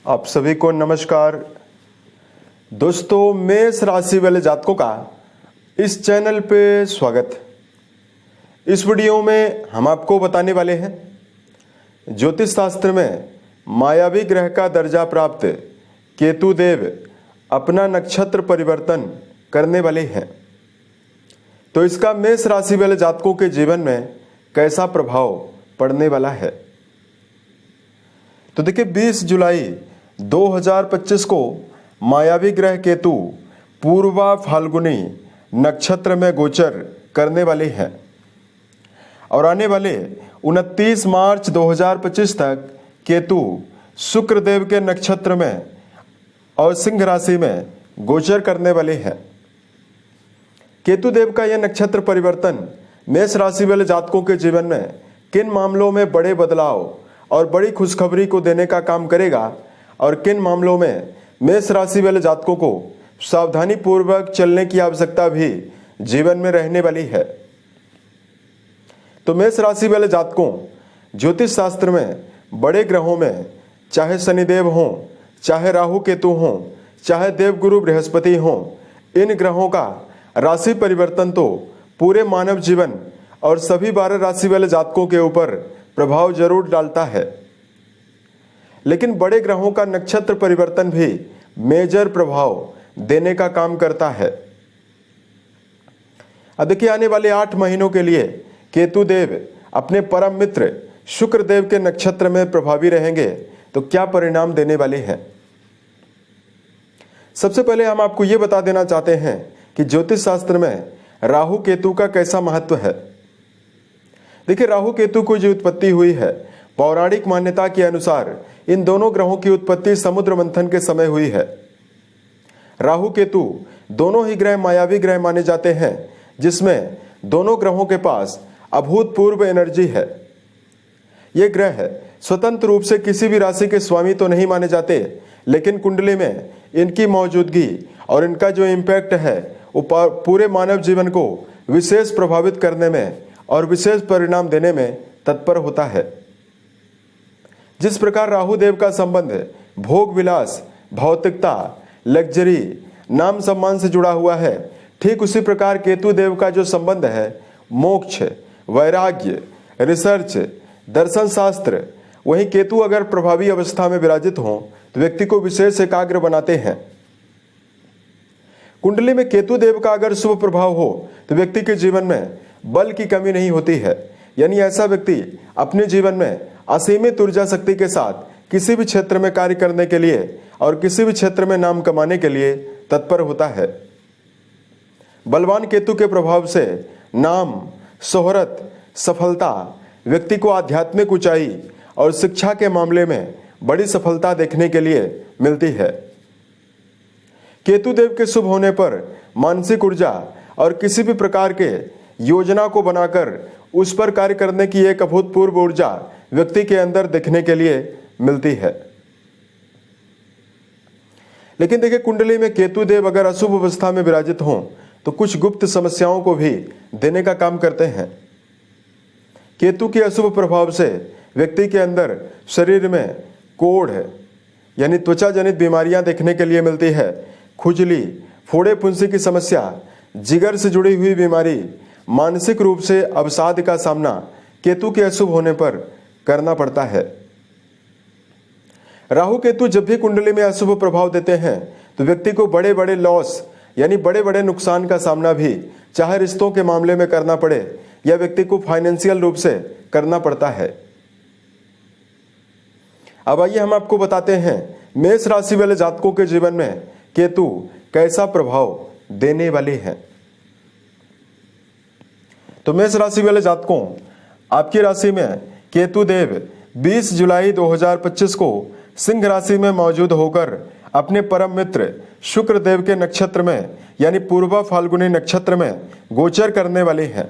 आप सभी को नमस्कार। दोस्तों, मेष राशि वाले जातकों का इस चैनल पे स्वागत। इस वीडियो में हम आपको बताने वाले हैं ज्योतिष शास्त्र में मायावी ग्रह का दर्जा प्राप्त केतु देव अपना नक्षत्र परिवर्तन करने वाले हैं, तो इसका मेष राशि वाले जातकों के जीवन में कैसा प्रभाव पड़ने वाला है। तो देखिए, 20 जुलाई 2025 को मायावी ग्रह केतु पूर्वा फाल्गुनी नक्षत्र में गोचर करने वाले हैं और आने वाले 29 मार्च 2025 तक केतु शुक्र देव के नक्षत्र में और सिंह राशि में गोचर करने वाले हैं। केतु देव का यह नक्षत्र परिवर्तन मेष राशि वाले जातकों के जीवन में किन मामलों में बड़े बदलाव और बड़ी खुशखबरी को देने का काम करेगा और किन मामलों में मेष राशि वाले जातकों को सावधानी पूर्वक चलने की आवश्यकता भी जीवन में रहने वाली है। तो मेष राशि वाले जातकों, ज्योतिष शास्त्र में बड़े ग्रहों में चाहे शनिदेव हों, चाहे राहु केतु हों, चाहे देवगुरु बृहस्पति हों, इन ग्रहों का राशि परिवर्तन तो पूरे मानव जीवन और सभी 12 राशि वाले जातकों के ऊपर प्रभाव जरूर डालता है, लेकिन बड़े ग्रहों का नक्षत्र परिवर्तन भी मेजर प्रभाव देने का काम करता है। अब देखिए, आने वाले 8 महीनों के लिए केतु देव अपने परम मित्र शुक्र देव के नक्षत्र में प्रभावी रहेंगे, तो क्या परिणाम देने वाले हैं। सबसे पहले हम आपको यह बता देना चाहते हैं कि ज्योतिष शास्त्र में राहु केतु का कैसा महत्व है। देखिए, राहु केतु की जो उत्पत्ति हुई है, पौराणिक मान्यता के अनुसार इन दोनों ग्रहों की उत्पत्ति समुद्र मंथन के समय हुई है। राहु केतु दोनों ही ग्रह मायावी ग्रह माने जाते हैं, जिसमें दोनों ग्रहों के पास अभूतपूर्व एनर्जी है। ये ग्रह स्वतंत्र रूप से किसी भी राशि के स्वामी तो नहीं माने जाते, लेकिन कुंडली में इनकी मौजूदगी और इनका जो इम्पैक्ट है वो पूरे मानव जीवन को विशेष प्रभावित करने में और विशेष परिणाम देने में तत्पर होता है। जिस प्रकार राहु देव का संबंध भोग विलास, भौतिकता, लग्जरी, नाम सम्मान से जुड़ा हुआ है, ठीक उसी प्रकार केतु देव का जो संबंध है मोक्ष, वैराग्य, रिसर्च, दर्शन शास्त्र, वहीं केतु अगर प्रभावी अवस्था में विराजित हो तो व्यक्ति को विशेष एकाग्र बनाते हैं। कुंडली में केतु देव का अगर शुभ प्रभाव हो तो व्यक्ति के जीवन में बल की कमी नहीं होती है, यानी ऐसा व्यक्ति अपने जीवन में असीमित ऊर्जा शक्ति के साथ किसी भी क्षेत्र में कार्य करने के लिए और किसी भी क्षेत्र में नाम कमाने के लिए तत्पर होता है। बलवान केतु के प्रभाव से नाम, शोहरत, सफलता, व्यक्ति को आध्यात्मिक ऊंचाई और शिक्षा के मामले में बड़ी सफलता देखने के लिए मिलती है। केतु देव के शुभ होने पर मानसिक ऊर्जा और किसी भी प्रकार के योजना को बनाकर उस पर कार्य करने की एक अभूतपूर्व ऊर्जा व्यक्ति के अंदर देखने के लिए मिलती है। लेकिन देखिए, कुंडली में केतु देव अगर अशुभ अवस्था में विराजित हों तो कुछ गुप्त समस्याओं को भी देने का काम करते हैं। केतु के अशुभ प्रभाव से व्यक्ति के अंदर शरीर में कोढ़ यानी त्वचा जनित बीमारियां देखने के लिए मिलती है। खुजली, फोड़े फुंसी की समस्या, जिगर से जुड़ी हुई बीमारी, मानसिक रूप से अवसाद का सामना केतु के अशुभ होने पर करना पड़ता है। राहु केतु जब भी कुंडली में अशुभ प्रभाव देते हैं तो व्यक्ति को बड़े बड़े लॉस यानी बड़े बड़े नुकसान का सामना भी चाहे रिश्तों के मामले में करना पड़े या व्यक्ति को फाइनेंशियल रूप से करना पड़ता है। अब आइए हम आपको बताते हैं मेष राशि वाले जातकों के जीवन में केतु कैसा प्रभाव देने वाले हैं। तो मेष राशि वाले जातकों, आपकी राशि में केतु देव 20 जुलाई 2025 को सिंह राशि में मौजूद होकर अपने परम मित्र शुक्र देव के नक्षत्र में यानी पूर्वा फाल्गुनी नक्षत्र में गोचर करने वाले हैं।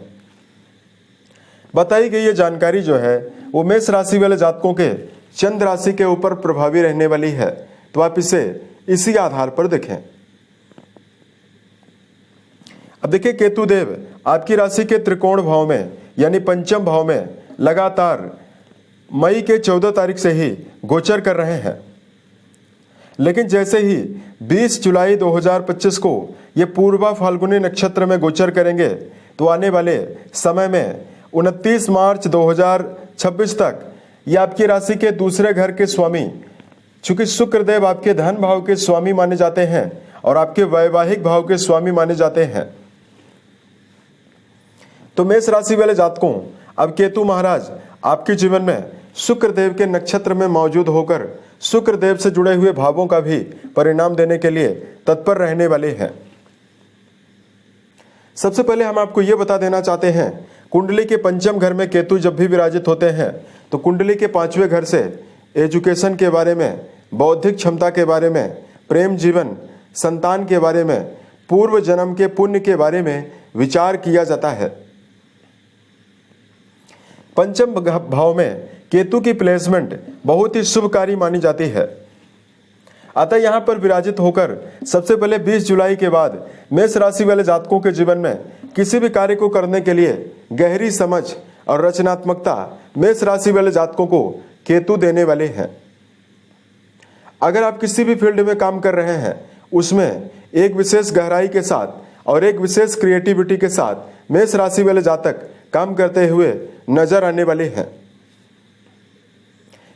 बताई गई ये जानकारी जो है वो मेष राशि वाले जातकों के चंद्र राशि के ऊपर प्रभावी रहने वाली है, तो आप इसे इसी आधार पर देखें। अब देखिए, केतु देव आपकी राशि के त्रिकोण भाव में यानी पंचम भाव में लगातार मई के 14 तारीख से ही गोचर कर रहे हैं लेकिन जैसे ही 20 जुलाई 2025 को ये पूर्वा फाल्गुनी नक्षत्र में गोचर करेंगे तो आने वाले समय में 29 मार्च 2026 तक ये आपकी राशि के दूसरे घर के स्वामी, चूंकि शुक्रदेव आपके धन भाव के स्वामी माने जाते हैं और आपके वैवाहिक भाव के स्वामी माने जाते हैं, तो मेष राशि वाले जातकों, अब केतु महाराज आपके जीवन में शुक्रदेव के नक्षत्र में मौजूद होकर शुक्रदेव से जुड़े हुए भावों का भी परिणाम देने के लिए तत्पर रहने वाले हैं। सबसे पहले हम आपको यह बता देना चाहते हैं, कुंडली के पंचम घर में केतु जब भी विराजित होते हैं तो कुंडली के पांचवें घर से एजुकेशन के बारे में, बौद्धिक क्षमता के बारे में, प्रेम जीवन, संतान के बारे में, पूर्व जन्म के पुण्य के बारे में विचार किया जाता है। पंचम भाव में केतु की प्लेसमेंट बहुत ही शुभकारी मानी जाती है। अतः यहाँ पर विराजित होकर सबसे पहले 20 जुलाई के बाद मेष राशि वाले जातकों के जीवन में किसी भी कार्य को करने के लिए गहरी समझ और रचनात्मकता मेष राशि वाले जातकों को केतु देने वाले हैं। अगर आप किसी भी फील्ड में काम कर रहे हैं उसमें एक विशेष गहराई के साथ और एक विशेष क्रिएटिविटी के साथ मेष राशि वाले जातक काम करते हुए नजर आने वाले हैं।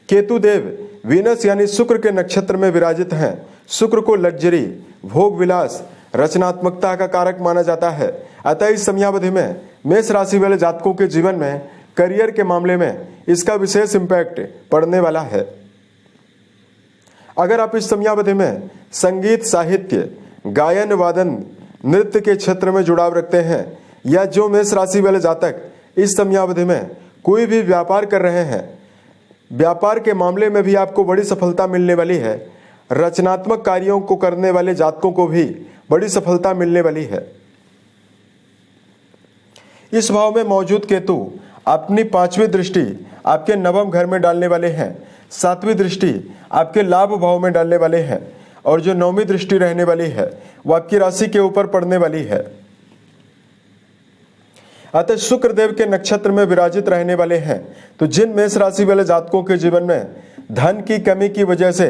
केतु देव वीनस यानी शुक्र के नक्षत्र में विराजित हैं। शुक्र को लग्जरी, भोग विलास, रचनात्मकता का कारक माना जाता है। अतः इस समयावधि में मेष राशि वाले जातकों के जीवन में करियर के मामले में इसका विशेष इम्पैक्ट पड़ने वाला है। अगर आप इस समयावधि में संगीत, साहित्य, गायन, वादन, नृत्य के क्षेत्र में जुड़ाव रखते हैं या जो मेष राशि वाले जातक इस समयावधि में कोई भी व्यापार कर रहे हैं, व्यापार के मामले में भी आपको बड़ी सफलता मिलने वाली है। रचनात्मक कार्यों को करने वाले जातकों को भी बड़ी सफलता मिलने वाली है। इस भाव में मौजूद केतु अपनी 5वीं दृष्टि आपके नवम घर में डालने वाले हैं, 7वीं दृष्टि आपके लाभ भाव में डालने वाले हैं और जो 9वीं दृष्टि रहने वाली है वो आपकी राशि के ऊपर पड़ने वाली है। अतः शुक्रदेव के नक्षत्र में विराजित रहने वाले हैं। तो जिन मेष राशि वाले जातकों के जीवन में धन की कमी की वजह से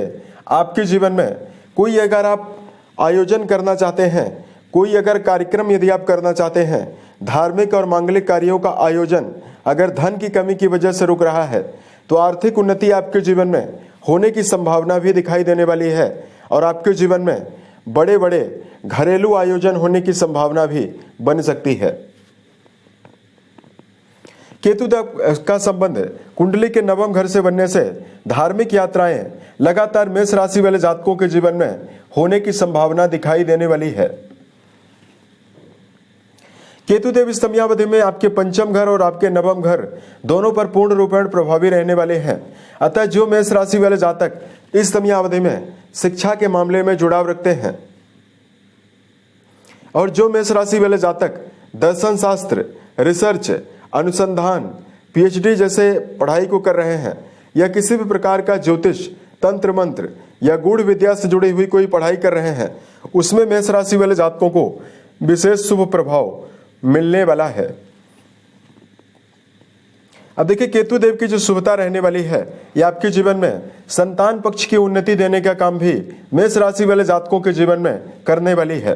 आपके जीवन में कोई अगर आप आयोजन करना चाहते हैं, कोई अगर कार्यक्रम यदि आप करना चाहते हैं, धार्मिक और मांगलिक कार्यों का आयोजन अगर धन की कमी की वजह से रुक रहा है तो आर्थिक उन्नति आपके जीवन में होने की संभावना भी दिखाई देने वाली है और आपके जीवन में बड़े बड़े घरेलू आयोजन होने की संभावना भी बन सकती है। केतु का संबंध कुंडली के नवम घर से बनने से धार्मिक यात्राएं लगातार मेष राशि वाले जातकों के जीवन में होने की संभावना दिखाई देने वाली है। केतुदेव इस समयावधि में आपके पंचम घर और आपके नवम घर दोनों पर पूर्ण रूपेण प्रभावी रहने वाले हैं। अतः जो मेष राशि वाले जातक इस समयावधि में शिक्षा के मामले में जुड़ाव रखते हैं और जो मेष राशि वाले जातक दर्शन शास्त्र, रिसर्च, अनुसंधान, पीएचडी जैसे पढ़ाई को कर रहे हैं या किसी भी प्रकार का ज्योतिष, तंत्र मंत्र या गूढ़ विद्या से जुड़ी हुई कोई पढ़ाई कर रहे हैं उसमें मेष राशि वाले जातकों को विशेष शुभ प्रभाव मिलने वाला है। अब देखिए केतु देव की जो शुभता रहने वाली है यह आपके जीवन में संतान पक्ष की उन्नति देने का काम भी मेष राशि वाले जातकों के जीवन में करने वाली है।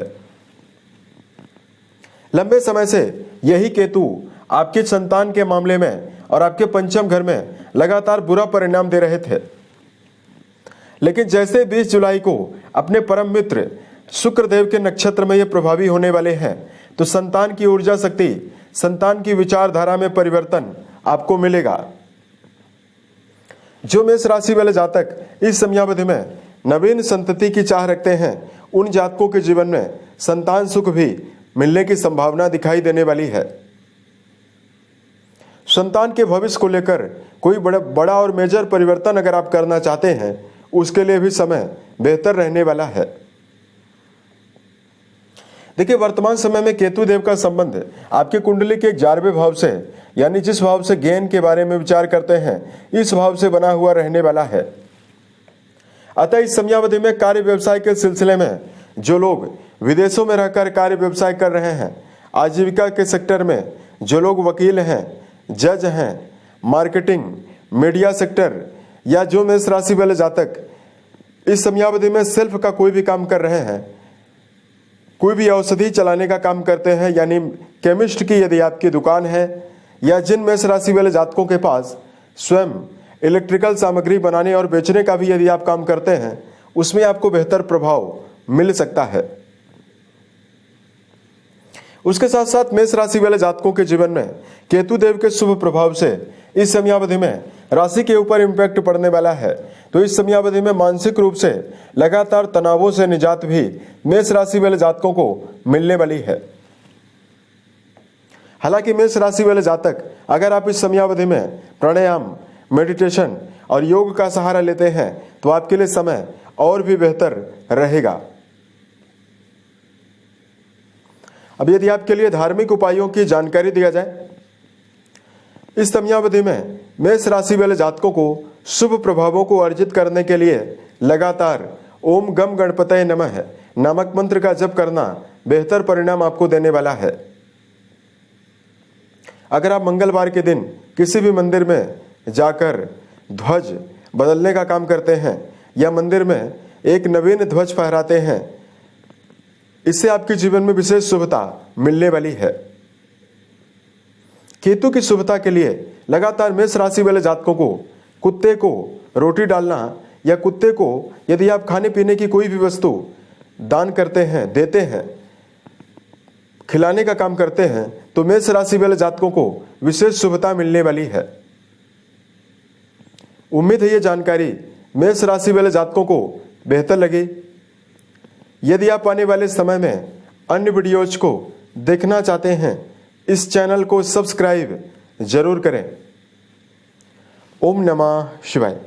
लंबे समय से यही केतु आपके संतान के मामले में और आपके पंचम घर में लगातार बुरा परिणाम दे रहे थे, लेकिन जैसे 20 जुलाई को अपने परम मित्र शुक्रदेव के नक्षत्र में ये प्रभावी होने वाले हैं तो संतान की ऊर्जा शक्ति, संतान की विचारधारा में परिवर्तन आपको मिलेगा। जो मेष राशि वाले जातक इस समयावधि में नवीन संतति की चाह रखते हैं उन जातकों के जीवन में संतान सुख भी मिलने की संभावना दिखाई देने वाली है। संतान के भविष्य को लेकर कोई बड़ा और मेजर परिवर्तन अगर आप करना चाहते हैं उसके लिए भी समय बेहतर रहने वाला है। देखिए वर्तमान समय में केतु देव का संबंध आपके कुंडली के 11वें भाव से यानी जिस भाव से गेन के बारे में विचार करते हैं इस भाव से बना हुआ रहने वाला है। अतः इस समयावधि में कार्य व्यवसाय के सिलसिले में जो लोग विदेशों में रहकर कार्य व्यवसाय कर रहे हैं, आजीविका के सेक्टर में जो लोग वकील हैं, जज हैं, मार्केटिंग, मीडिया सेक्टर या जो मेष राशि वाले जातक इस समयावधि में सेल्फ का कोई भी काम कर रहे हैं, कोई भी औषधि चलाने का काम करते हैं, यानी केमिस्ट की यदि आपकी दुकान है, या जिन मेष राशि वाले जातकों के पास स्वयं इलेक्ट्रिकल सामग्री बनाने और बेचने का भी यदि आप काम करते हैं, उसमें आपको बेहतर प्रभाव मिल सकता है। उसके साथ साथ मेष राशि वाले जातकों के जीवन में केतु देव के शुभ प्रभाव से इस समयावधि में राशि के ऊपर इम्पैक्ट पड़ने वाला है। तो इस समयावधि में मानसिक रूप से लगातार तनावों से निजात भी मेष राशि वाले जातकों को मिलने वाली है। हालांकि मेष राशि वाले जातक अगर आप इस समयावधि में प्राणायाम, मेडिटेशन और योग का सहारा लेते हैं तो आपके लिए समय और भी बेहतर रहेगा। अब यदि आपके लिए धार्मिक उपायों की जानकारी दिया जाए, इस समयावधि में मेष राशि वाले जातकों को शुभ प्रभावों को अर्जित करने के लिए लगातार ओम गम गणपतये नमः नामक मंत्र का जप करना बेहतर परिणाम आपको देने वाला है। अगर आप मंगलवार के दिन किसी भी मंदिर में जाकर ध्वज बदलने का काम करते हैं या मंदिर में एक नवीन ध्वज फहराते हैं, इससे आपके जीवन में विशेष शुभता मिलने वाली है। केतु की शुभता के लिए लगातार मेष राशि वाले जातकों को कुत्ते को रोटी डालना या कुत्ते को यदि आप खाने पीने की कोई भी वस्तु दान करते हैं, देते हैं, खिलाने का काम करते हैं, तो मेष राशि वाले जातकों को विशेष शुभता मिलने वाली है। उम्मीद है ये जानकारी मेष राशि वाले जातकों को बेहतर लगी। यदि आप आने वाले समय में अन्य वीडियोज को देखना चाहते हैं, इस चैनल को सब्सक्राइब जरूर करें। ओम नमः शिवाय।